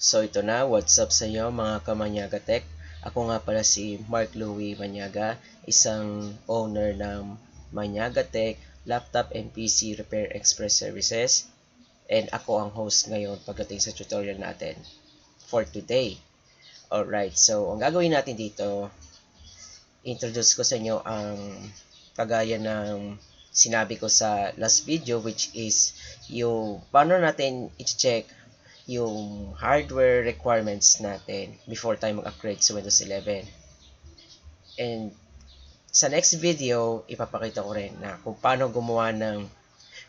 So ito na, what's up sa inyo mga kamanyaga tech? Ako nga pala si Mark Louie Manyaga, isang owner ng Manyaga Tech Laptop and PC Repair Express Services. And ako ang host ngayon pagdating sa tutorial natin for today. Alright, so ang gagawin natin dito, introduce ko sa inyo ang kagaya ng sinabi ko sa last video, which is yung paano natin i-check yung hardware requirements natin before tayo mag-upgrade sa Windows 11. And sa next video, ipapakita ko rin na kung paano gumawa ng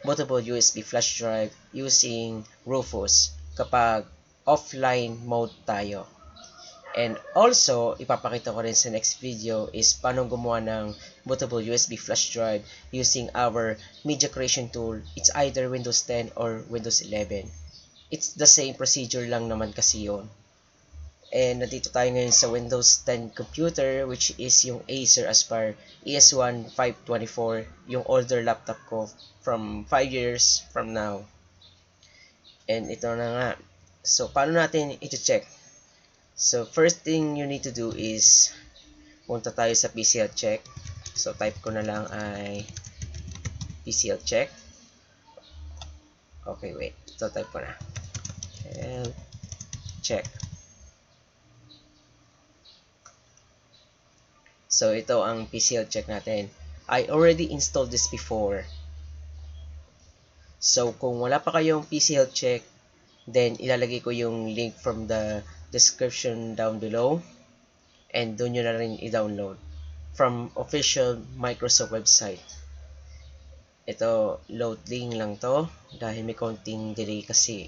bootable USB flash drive using Rufus kapag offline mode tayo. And also, ipapakita ko rin sa next video is paano gumawa ng bootable USB flash drive using our media creation tool. It's either Windows 10 or Windows 11. It's the same procedure lang naman kasi yun. And nandito tayo ngayon sa Windows 10 computer, which is yung Acer Aspire ES1 524, yung older laptop ko from 5 years from now. And ito na nga. So, paano natin iti-check? So, first thing you need to do is punta tayo sa PCL check. So, type ko na lang ay PCL check. Okay, wait. Ito type ko na. And check. So, ito ang PCL check natin. I already installed this before. So, kung wala pa kayong PCL check, then ilalagay ko yung link from the description down below. And doon nyo na rin i-download from official Microsoft website. Ito, loading lang to dahil may konting delay kasi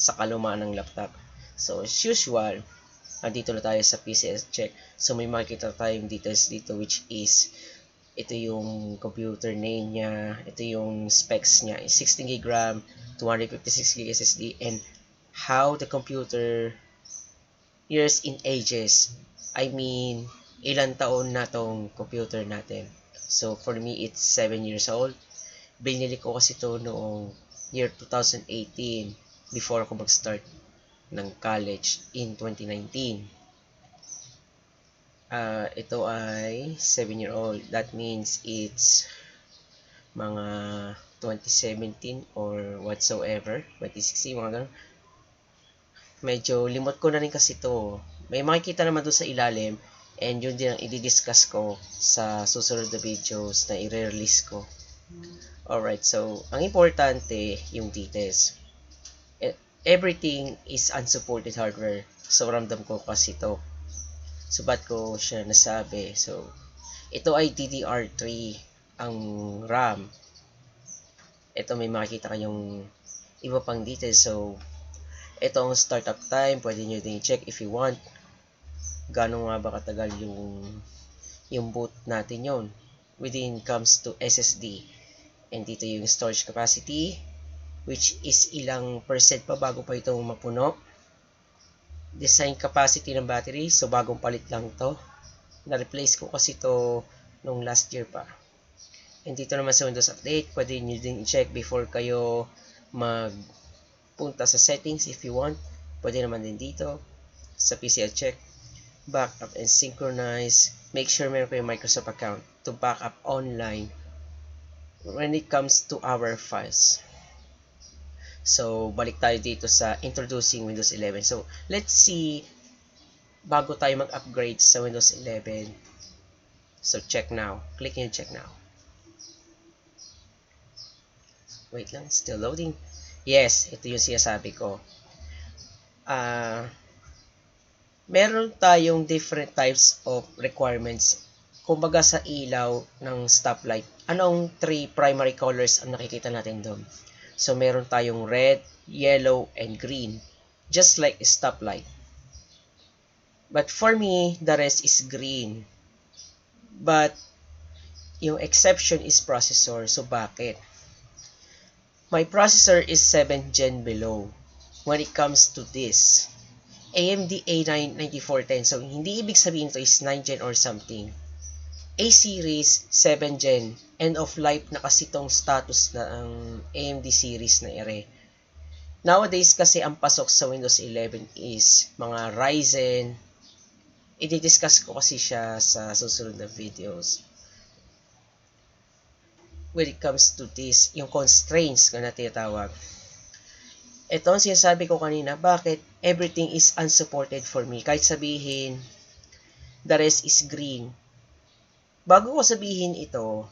sa kalumaan ng laptop. So, as usual, andito na tayo sa PCL check. So, may makikita tayong details dito, which is ito yung computer name niya, ito yung specs niya, 16GB RAM, 256GB SSD, and how the computer years in ages. I mean, ilan taon na tong computer natin. So, for me, it's 7 years old. Binili ko kasi ito noong year 2018 before ako mag-start ng college in 2019. Ito ay 7-year-old. That means it's mga 2017 or whatsoever. 2016, mga ganun. Medyo limot ko na rin kasi ito. May makikita naman doon sa ilalim. And yun din ang i-discuss ko sa susunod na videos na i-release ko. Alright, so ang importante yung details. Everything is unsupported hardware. So, ramdam ko kasi ito. So, ba't ko siya nasabi? So, ito ay DDR3 ang RAM. Ito may makikita kayong iba pang details. So, ito ang startup time. Pwede nyo din i-check if you want. Gano'n nga ba katagal yung boot natin yon. Within comes to SSD. And dito yung storage capacity, which is ilang percent pa bago pa itong mapuno. Design capacity ng battery, so bagong palit lang to. Na-replace ko kasi to nung last year pa. And dito naman sa Windows Update, pwede nyo din i-check before kayo magpunta sa settings if you want. Pwede naman din dito sa PCL check, backup and synchronize. Make sure meron kayo Microsoft account to back up online when it comes to our files. So, balik tayo dito sa introducing Windows 11. So, let's see, bago tayo mag-upgrade sa Windows 11. So, check now. Click nyo check now. Wait lang, still loading. Yes, ito yung sinasabi ko. Meron tayong different types of requirements. Kumbaga sa ilaw ng stoplight, anong 3 primary colors ang nakikita natin doon? So, meron tayong red, yellow, and green. Just like a stoplight. But for me, the rest is green. But, yung exception is processor. So, bakit? My processor is 7 Gen below when it comes to this. AMD A9 9410. So, hindi ibig sabihin ito is 9 Gen or something. A-series, 7 Gen. End of life na kasi itong status na ang AMD series na ere. Nowadays kasi ang pasok sa Windows 11 is mga Ryzen. I-discuss ko kasi siya sa susunod na videos. When it comes to this, yung constraints na tinatawag. Ito ang sinasabi ko kanina, bakit everything is unsupported for me. Kahit sabihin, the rest is green. Bago ko sabihin ito,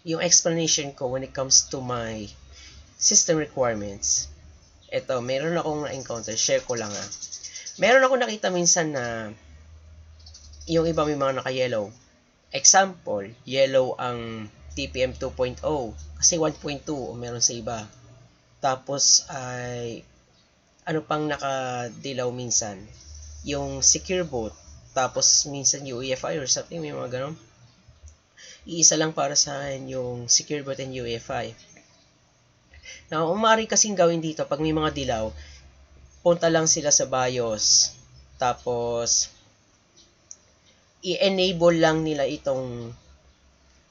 yung explanation ko when it comes to my system requirements. Ito, meron akong na-encounter. Share ko lang Meron ako nakita minsan na yung iba may mga naka-yellow. Example, yellow ang TPM 2.0 kasi 1.2 o meron sa iba. Tapos ay ano pang nakadilaw minsan, yung secure boot. Tapos minsan UEFI or something, may mga ganun. Iisa lang para sa akin yung secure boot and UEFI. Now, umari kasing gawin dito pag may mga dilaw, punta lang sila sa BIOS. Tapos i-enable lang nila itong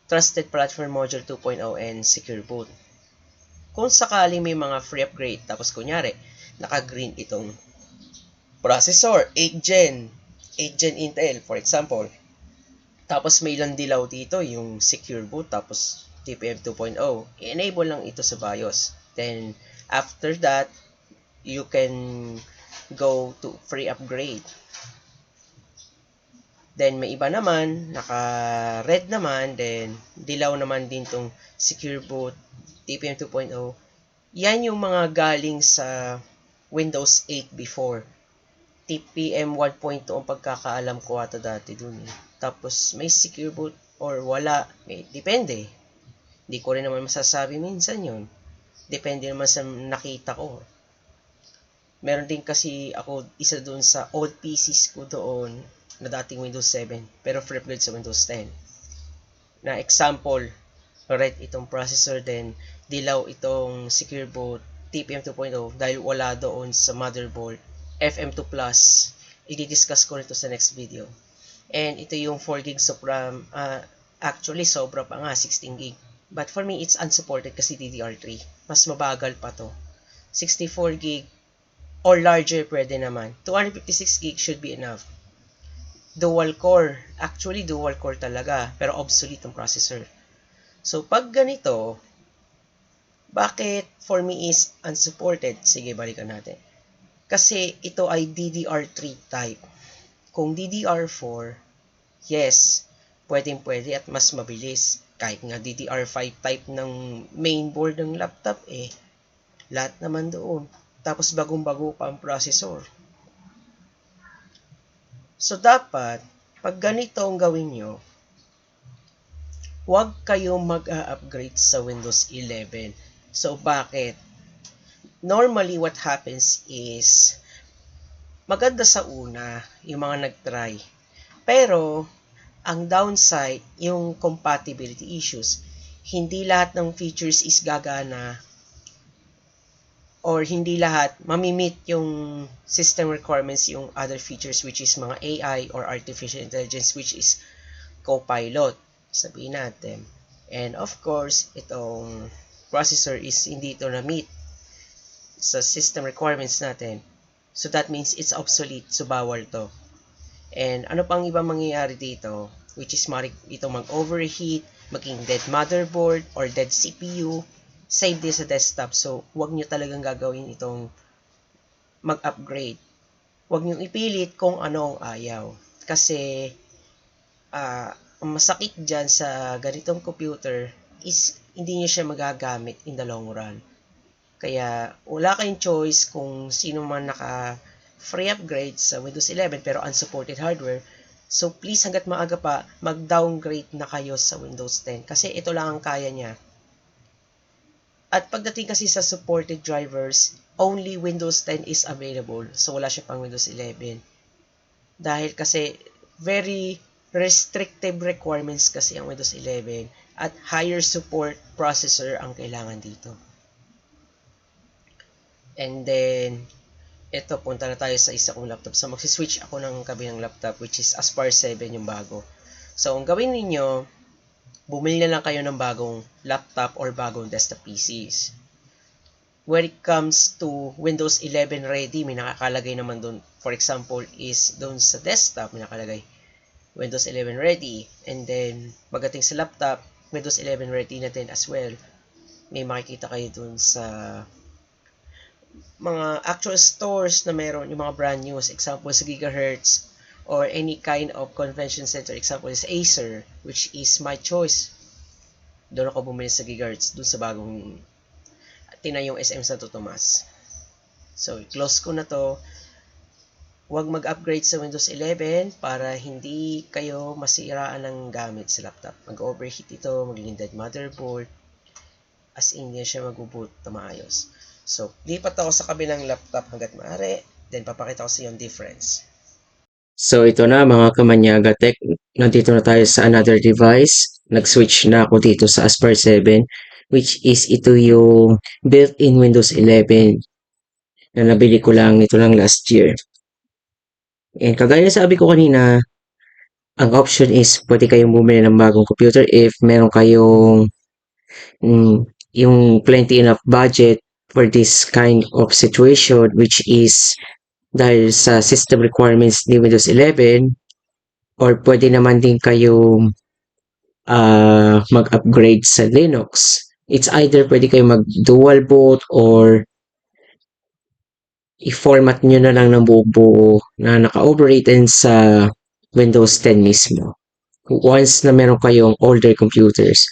Trusted Platform Module 2.0 and Secure Boot. Kung sakali may mga free upgrade, tapos kunyari, naka-green itong processor, 8 Gen Intel, for example. Tapos may ilang dilaw dito, yung Secure Boot, tapos TPM 2.0. I-enable lang ito sa BIOS. Then, after that, you can go to free upgrade. Then, may iba naman, naka-red naman, then dilaw naman din tong Secure Boot, TPM 2.0. Yan yung mga galing sa Windows 8 before. TPM 1.2 ang pagkakaalam ko ata dati dun eh. Tapos, may Secure Boot or wala. Depende. Hindi ko rin naman masasabi minsan yun. Depende naman sa nakita ko. Meron din kasi ako isa dun sa old PCs ko doon na dating Windows 7 pero free upgrade sa Windows 10. Na example, red itong processor din, dilaw itong Secure Boot TPM 2.0 dahil wala doon sa motherboard FM2+. I-discuss ko nito sa next video. And ito yung 4 gigs of RAM. Actually, sobra pa nga, 16 gig. But for me, it's unsupported kasi DDR3. Mas mabagal pa to. 64 gig or larger pwede naman. 256 gig should be enough. Dual core. Actually, dual core talaga. Pero obsolete ang processor. So, pag ganito, bakit for me is unsupported? Sige, balikan natin. Kasi ito ay DDR3 type. Kung DDR4, yes, pwedeng-pwede at mas mabilis. Kahit nga DDR5 type ng mainboard ng laptop eh. Lahat naman doon. Tapos bagong-bago pa ang processor. So, dapat, pag ganito ang gawin nyo, huwag kayong mag-upgrade sa Windows 11. So, bakit? Normally, what happens is, maganda sa una, yung mga nag-try. Pero, ang downside, yung compatibility issues. Hindi lahat ng features is gagana or hindi lahat mamimit yung system requirements, yung other features which is mga AI or artificial intelligence which is Copilot, sabihin natin. And of course, itong processor is hindi ito na-meet sa system requirements natin. So that means it's obsolete, so bawal to. And ano pang ibang mangyayari dito, which is ito mag-overheat, maging dead motherboard or dead CPU, save this sa desktop. So, huwag nyo talagang gagawin itong mag-upgrade. Huwag nyo ipilit kung ano ang ayaw. Kasi, masakit dyan sa ganitong computer is hindi nyo siya magagamit in the long run. Kaya, wala kayong choice kung sino man naka-free upgrade sa Windows 11 pero unsupported hardware. So, please hanggat maaga pa, mag-downgrade na kayo sa Windows 10. Kasi ito lang ang kaya niya. At pagdating kasi sa supported drivers, only Windows 10 is available. So, wala siya pang Windows 11. Dahil kasi, very restrictive requirements kasi ang Windows 11 at higher support processor ang kailangan dito. And then, ito, punta na tayo sa isa kong laptop. So, magsiswitch ako ng kabilang laptop which is Aspire 7 yung bago. So, ang gawin ninyo, bumili na lang kayo ng bagong laptop or bagong desktop PCs. when it comes to Windows 11 ready, may nakakalagay naman doon. For example, is doon sa desktop, may nakalagay Windows 11 ready. And then, pagdating sa laptop, Windows 11 ready na din as well. May makikita kayo doon sa mga actual stores na meron yung mga brand news. Example sa Gigahertz or any kind of convention center. Example is Acer, which is my choice. Doon ako bumili sa Gigahertz, doon sa bagong tinayong SM Santo Tomas. So, close ko na to. Huwag mag-upgrade sa Windows 11 para hindi kayo masiraan ng gamit sa laptop. Mag-overheat ito, magiging dead motherboard. As in, hindi siya mag-boot na maayos. So, lipat ako sa kabilang laptop hanggat maaari. Then, papakita ko sa iyo yung difference. So, ito na mga kamanyaga tech. Nandito na tayo sa another device. Nag-switch na ako dito sa Aspire 7, which is ito yung built-in Windows 11 na nabili ko lang nito lang last year. And kagaya na sabi ko kanina, ang option is pwede kayong bumili ng bagong computer if meron kayong yung plenty enough budget for this kind of situation, which is dahil sa system requirements ni Windows 11, or pwede naman din kayong mag-upgrade sa Linux. It's either pwede kayong mag-dual boot or i-format nyo na lang ng buo na naka-operate din sa Windows 10 mismo. Once na meron kayong older computers.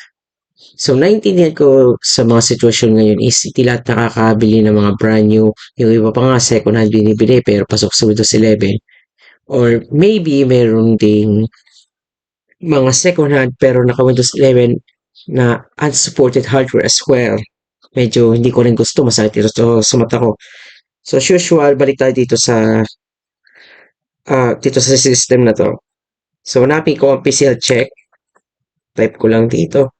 So, naintindihan ko sa mga sitwasyon ngayon is hindi lahat nakakabili ng mga brand new. Yung iba pa nga second hand binibili pero pasok sa Windows 11. Or maybe meron ding mga second hand pero naka Windows 11 na unsupported hardware as well. Medyo hindi ko rin gusto, masakit ito sa mata ko. So, as usual, balik tayo dito sa system na to. So, hanapin ko ang PCL check. Type ko lang dito.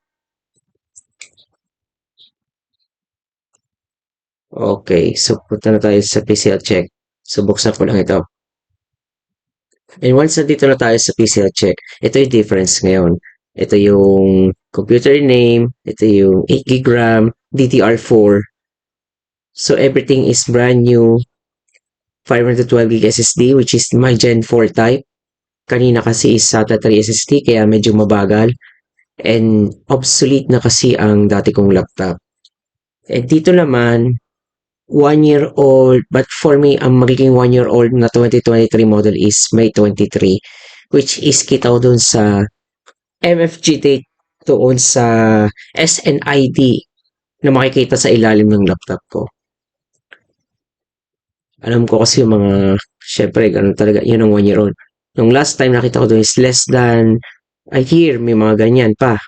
Okay, so punta na tayo sa PCL check. So, buksan ko lang ito. And once nandito na tayo sa PCL check, ito yung difference ngayon. Ito yung computer name, ito yung 8GB RAM, DDR4. So, everything is brand new. 512GB SSD, which is my Gen 4 type. Kanina kasi is SATA 3 SSD, kaya medyo mabagal. And obsolete na kasi ang dati kong laptop. And dito naman, 1 year old, but for me, ang magiging 1 year old na 2023 model is May 23, which is kita ko dun sa MFG date doon sa SNID na makikita sa ilalim ng laptop ko. Alam ko kasi yung mga, syempre, ganun talaga, yun ang 1 year old. Yung last time nakita ko doon is less than a year, may mga ganyan pa.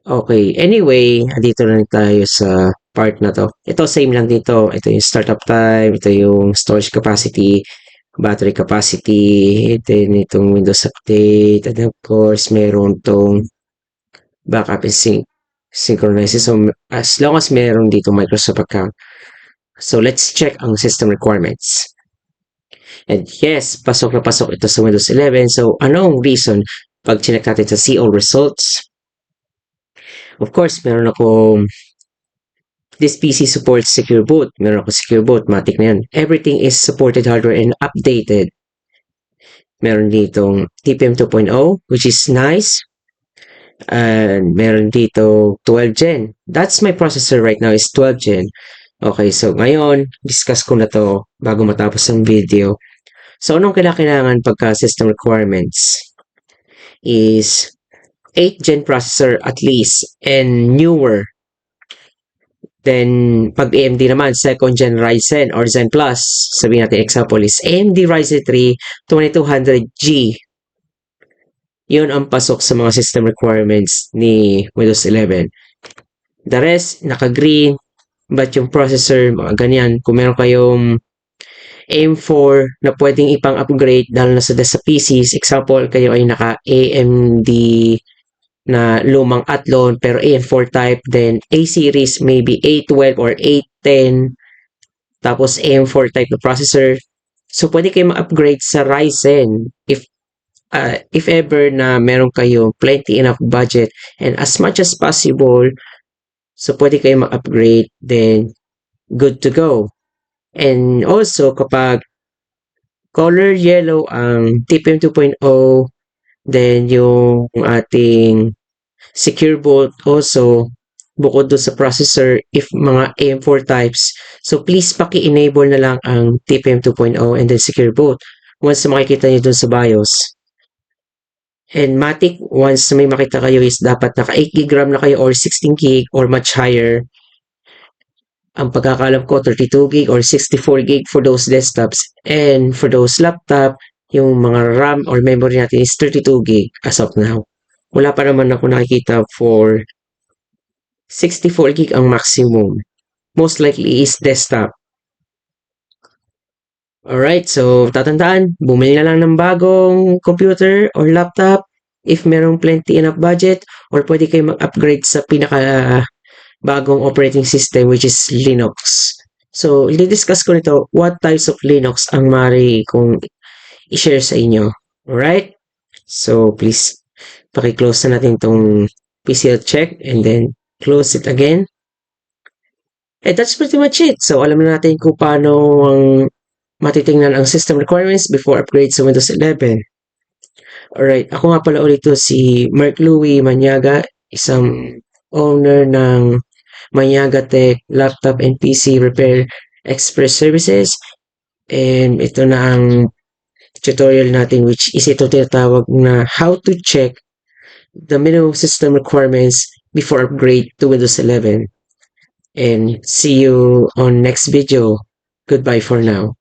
Okay, anyway, dito na tayo sa part na to. Ito, same lang dito. Ito yung startup time, ito yung storage capacity, battery capacity, then itong Windows Update, and of course, meron tong backup and synchronizes. So, as long as meron dito Microsoft account. So, let's check ang system requirements. And yes, pasok na pasok ito sa Windows 11. So, anong reason pag chinek natin sa see all results? Of course, meron akong this PC supports secure boot. Meron ako secure boot. Matik na yan. Everything is supported hardware and updated. Meron ditong TPM 2.0, which is nice. And meron dito 12 Gen. That's my processor right now is 12 Gen. Okay, so ngayon, discuss ko na to bago matapos ang video. So, anong kailangan pagka system requirements is 8 Gen processor at least and newer. Then, pag AMD naman, 2nd Gen Ryzen or Zen Plus, sabihin natin example is AMD Ryzen 3 2200G. Yun ang pasok sa mga system requirements ni Windows 11. The rest, naka-green, but yung processor, mga ganyan, kung meron kayong AM4 na pwedeng ipang-upgrade dahil na sa PCs, example, kayo ay naka-AMD na lumang Athlon pero AM4 type, then A-series maybe A12 or A10, tapos AM4 type na processor. So, pwede kayo ma-upgrade sa Ryzen if ever na meron kayo plenty enough budget and as much as possible So, pwede kayo mag-upgrade, then good to go. And also, kapag color yellow ang TPM 2.0, then yung ating secure boot also, bukod doon sa processor, if mga AM4 types, so please paki-enable na lang ang TPM 2.0 and then secure boot once na makikita nyo doon sa BIOS. And Matic, once na may makita kayo is dapat naka 8 gig RAM na kayo or 16 gig or much higher. Ang pagkakalam ko, 32 gig or 64 gig for those desktops. And for those laptop, yung mga RAM or memory natin is 32 gig as of now. Wala pa naman ako nakikita for 64 gig ang maximum. Most likely is desktop. Alright, so tatandaan, bumili na lang ng bagong computer or laptop if merong plenty enough budget, or pwede kayo mag-upgrade sa pinaka bagong operating system, which is Linux. So, i-discuss ko nito what types of Linux ang mari kung i-share sa inyo. Alright? So, please, paki-close na natin itong PC check and then close it again. And that's pretty much it. So, alam na natin kung paano ang matitingnan ang system requirements before upgrade sa Windows 11. Alright, ako nga pala ulit to si Mark Louie Maniaga, isang owner ng Maniaga Tech Laptop and PC Repair Express Services. And ito na ang tutorial natin, which is ito tinatawag na how to check the minimum system requirements before upgrade to Windows 11. And see you on next video. Goodbye for now.